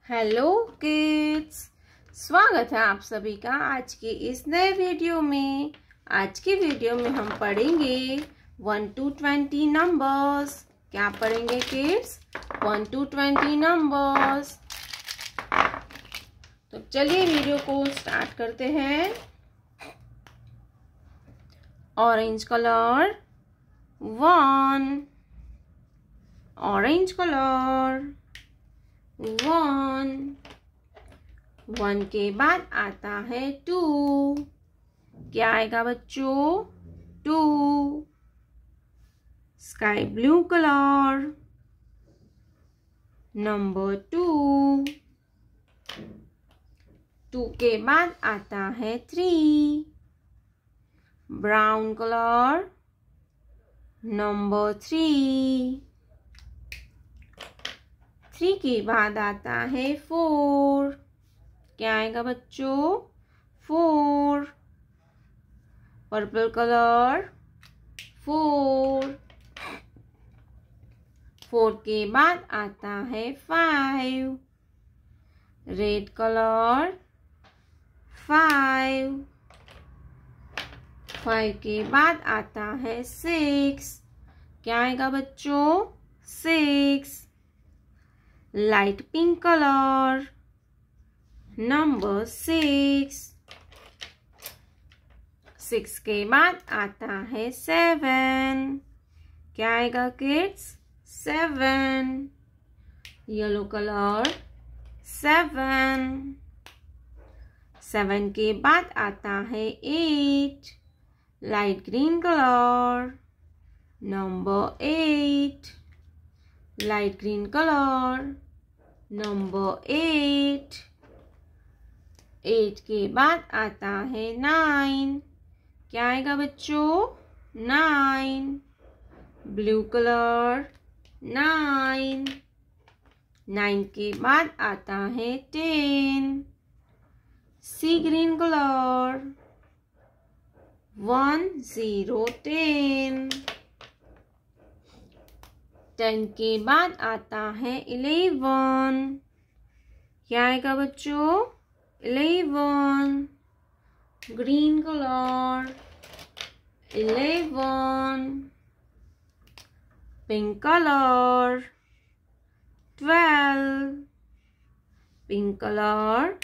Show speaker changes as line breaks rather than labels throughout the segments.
Hello kids, स्वागत है आप सभी का आज के इस नए वीडियो में। आज के वीडियो में हम पढ़ेंगे 1 to 20 नंबर्स। क्या पढ़ेंगे किड्स? 1 to 20 numbers. तो चलिए वीडियो को स्टार्ट करते हैं। ऑरेंज कलर 1, ऑरेंज कलर 1 के बाद आता है 2। क्या आएगा बच्चों? 2। Sky blue colour number 2। 2 के बाद आता है 3। Brown colour number 3। 3 के बाद आता है 4। क्या आएगा बच्चों? 4। Purple colour 4। 4 के बाद आता है 5। Red colour 5। 5 के बाद आता है 6। क्या आएगा बच्चों? 6। Light pink colour number 6। 6 के बाद आता है 7। क्या आएगा किड्स? 7। Yellow colour 7। 7 के बाद आता है 8। Light green colour number 8। Light green colour number 8। 8 के बाद आता है 9। क्या आएगा बच्चों? 9। Blue colour 9। 9 के बाद आता है 10। सी ग्रीन कलर 1 0 10। 10 के बाद आता है 11। क्या आएगा बच्चों? 11। Green colour 11। Pink colour 12। Pink colour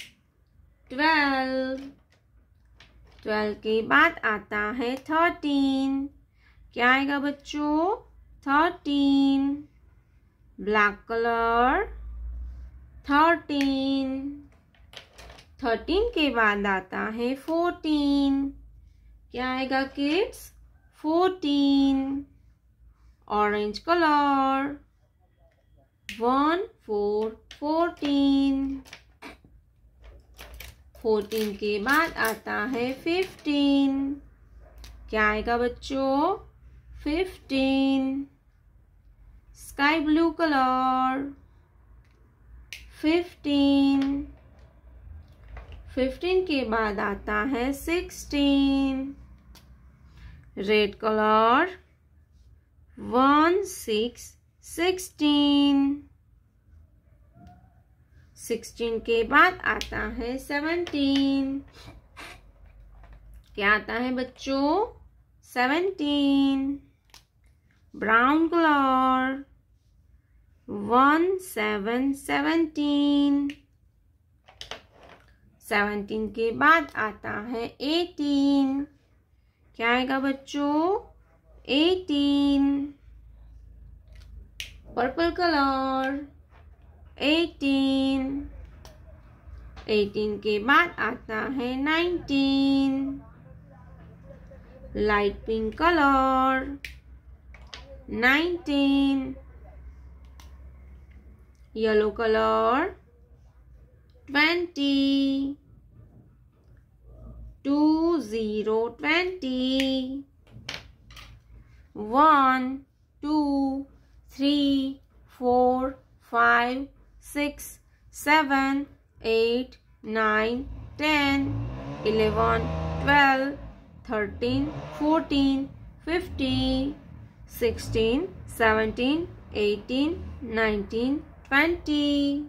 12। 12 के बाद आता है 13। क्या आएगा बच्चों? 13। Black colour 13। 13 के बाद आता है 14। क्या आएगा किड्स? 14। Orange colour 1 4 14। 14 के बाद आता है 15। क्या आएगा बच्चों? 15। Sky blue colour 15। 15 के बाद आता है 16। Red colour 1 6 16। 16 के बाद आता है 17। क्या आता है बच्चों? 17। Brown colour 1 7 17। 17 के बाद आता है 18। क्या आएगा बच्चों? 18। Purple colour 18। 18 के बाद आता है 19। Light pink colour 19। Yellow colour 20। 2 0 20। 1 2 3 4 5 6 7 8 9 10 11 12 13 14 15 16 17 18 19 20